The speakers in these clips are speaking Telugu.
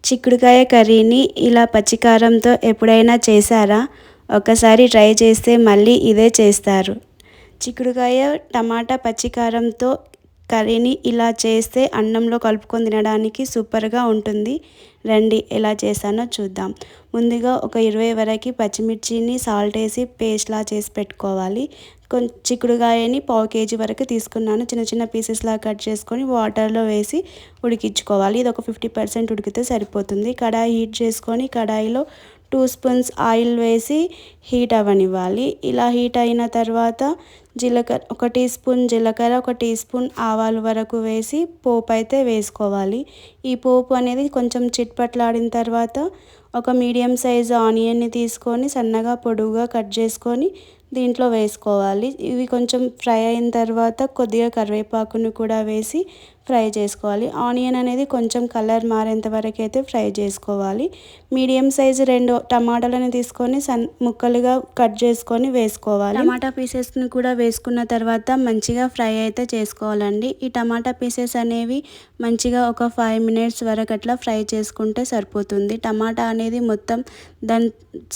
చిక్కుడుకాయ కర్రీని ఇలా పచ్చికారంతో ఎప్పుడైనా చేశారా? ఒకసారి ట్రై చేస్తే మళ్ళీ ఇదే చేస్తారు. చిక్కుడుకాయ టమాటా పచ్చికారంతో కర్రీని ఇలా చేస్తే అన్నంలో కలుపుకొని తినడానికి సూపర్గా ఉంటుంది. రండి ఎలా చేశానో చూద్దాం. ముందుగా ఒక 20 వరకు పచ్చిమిర్చిని సాల్ట్ వేసి పేస్ట్లా చేసి పెట్టుకోవాలి. చిక్కుడుకాయని పావు కేజీ వరకు తీసుకున్నాను. చిన్న చిన్న పీసెస్లా కట్ చేసుకొని వాటర్లో వేసి ఉడికించుకోవాలి. ఇది ఒక 50% ఉడికితే సరిపోతుంది. కడాయి హీట్ చేసుకొని కడాయిలో 2 స్పూన్స్ ఆయిల్ వేసి హీట్ అవ్వనివ్వాలి. ఇలా హీట్ అయిన తర్వాత ఒక టీ స్పూన్ జీలకర్ర, ఒక టీ స్పూన్ ఆవాలు వరకు వేసి పోపు అయితే వేసుకోవాలి. ఈ పోపు అనేది కొంచెం చిట్పట్లాడిన తర్వాత ఒక మీడియం సైజు ఆనియన్ని తీసుకొని సన్నగా పొడవుగా కట్ చేసుకొని దీంట్లో వేసుకోవాలి. ఇవి కొంచెం ఫ్రై అయిన తర్వాత కొద్దిగా కరివేపాకును కూడా వేసి ఫ్రై చేసుకోవాలి. ఆనియన్ అనేది కొంచెం కలర్ మారేంత వరకు అయితే ఫ్రై చేసుకోవాలి. మీడియం సైజు 2 టమాటాలను తీసుకొని ముక్కలుగా కట్ చేసుకొని వేసుకోవాలి. టమాటా పీసెస్ని కూడా వేసుకున్న తర్వాత మంచిగా ఫ్రై అయితే చేసుకోవాలండి. ఈ టమాటా పీసెస్ అనేవి మంచిగా ఒక 5 మినిట్స్ వరకు అట్లా ఫ్రై చేసుకుంటే సరిపోతుంది. టమాటా అనేది మొత్తం దాని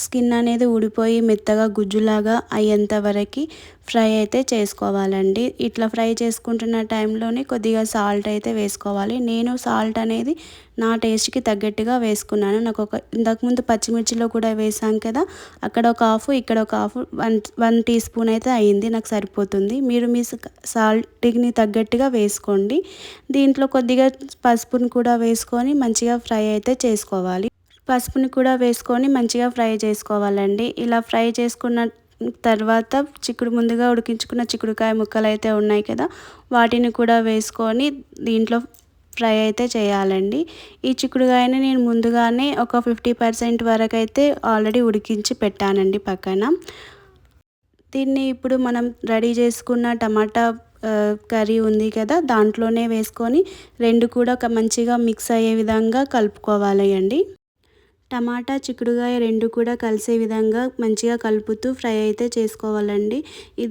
స్కిన్ అనేది ఊడిపోయి మెత్తగా గుజ్జులాగా అయ్యేంత వరకు ఫ్రై అయితే చేసుకోవాలండి. ఇట్లా ఫ్రై చేసుకుంటున్న టైంలోనే కొద్దిగా సాల్ట్ అయితే వేసుకోవాలి. నేను సాల్ట్ అనేది నా టేస్ట్కి తగ్గట్టుగా వేసుకున్నాను. నాకు ఇంతకుముందు పచ్చిమిర్చిలో కూడా వేసాం కదా, అక్కడ ఒక హాఫ్ ఇక్కడ ఒక హాఫ్ 1 టీ స్పూన్ అయితే అయ్యింది. నాకు సరిపోతుంది. మీరు మీ సాల్ట్కి తగ్గట్టుగా వేసుకోండి. దీంట్లో కొద్దిగా పసుపుని కూడా వేసుకొని మంచిగా ఫ్రై అయితే చేసుకోవాలి. పసుపుని కూడా వేసుకొని మంచిగా ఫ్రై చేసుకోవాలండి. ఇలా ఫ్రై చేసుకున్న తర్వాత ముందుగా ఉడికించుకున్న చిక్కుడుకాయ ముక్కలు అయితే ఉన్నాయి కదా, వాటిని కూడా వేసుకొని దీంట్లో ఫ్రై అయితే చేయాలండి. ఈ చిక్కుడుకాయని నేను ముందుగానే ఒక 50% వరకు అయితే ఆల్రెడీ ఉడికించి పెట్టానండి పక్కన. దీన్ని ఇప్పుడు మనం రెడీ చేసుకున్న టమాటా కర్రీ ఉంది కదా, దాంట్లోనే వేసుకొని రెండు కూడా మంచిగా మిక్స్ అయ్యే విధంగా కలుపుకోవాలి అండి. టమాటా చిక్కుడుకాయ రెండు కూడా కలిసే విధంగా మంచిగా కలుపుతూ ఫ్రై అయితే చేసుకోవాలండి.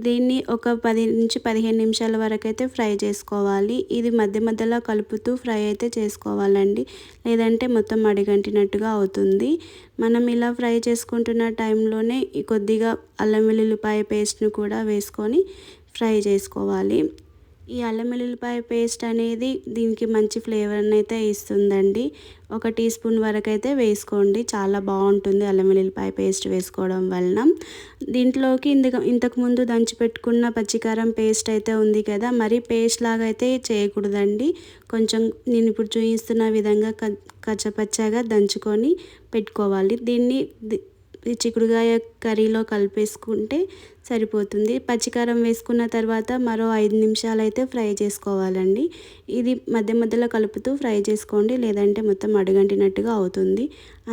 దీన్ని ఒక 10 నుంచి 15 నిమిషాల వరకు అయితే ఫ్రై చేసుకోవాలి. ఇది మధ్య మధ్యలో కలుపుతూ ఫ్రై అయితే చేసుకోవాలండి, లేదంటే మొత్తం అడిగంటినట్టుగా అవుతుంది. మనం ఇలా ఫ్రై చేసుకుంటున్న టైంలోనే కొద్దిగా అల్లం వెల్లుల్లిపాయ పేస్ట్ను కూడా వేసుకొని ఫ్రై చేసుకోవాలి. ఈ అల్లం వెల్లుల్లిపాయ పేస్ట్ అనేది దీనికి మంచి ఫ్లేవర్ని అయితే ఇస్తుందండి. ఒక టీ స్పూన్ వరకు అయితే వేసుకోండి, చాలా బాగుంటుంది అల్లం వెల్లుల్లిపాయ పేస్ట్ వేసుకోవడం వలన. దీంట్లోకి ఇంతకుముందు దంచి పెట్టుకున్న పచ్చికారం పేస్ట్ అయితే ఉంది కదా, మరి పేస్ట్ లాగా అయితే చేయకూడదండి. కొంచెం నేను ఇప్పుడు చూపిస్తున్న విధంగా కచ్చపచ్చగా దంచుకొని పెట్టుకోవాలి. దీన్ని ఈ చిక్కుడుకాయ కర్రీలో కలిపేసుకుంటే సరిపోతుంది. పచ్చికారం వేసుకున్న తర్వాత మరో 5 నిమిషాలు అయితే ఫ్రై చేసుకోవాలండి. ఇది మధ్య మధ్యలో కలుపుతూ ఫ్రై చేసుకోండి, లేదంటే మొత్తం అడుగంటినట్టుగా అవుతుంది.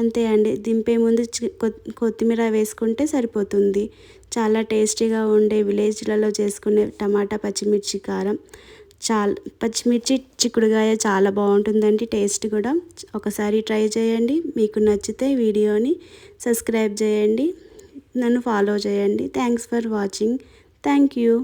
అంతే అండి. దింపే ముందు కొత్తిమీర వేసుకుంటే సరిపోతుంది. చాలా టేస్టీగా ఉండే విలేజ్లలో చేసుకునే టమాటా పచ్చిమిర్చి కారం, పచ్చిమిర్చి చిక్కుడుకాయ చాలా బాగుంటుందండి. టేస్ట్ కూడా ఒకసారి ట్రై చేయండి. మీకు నచ్చితే వీడియోని సబ్స్క్రైబ్ చేయండి, నన్ను ఫాలో చేయండి. Thanks for watching. Thank you.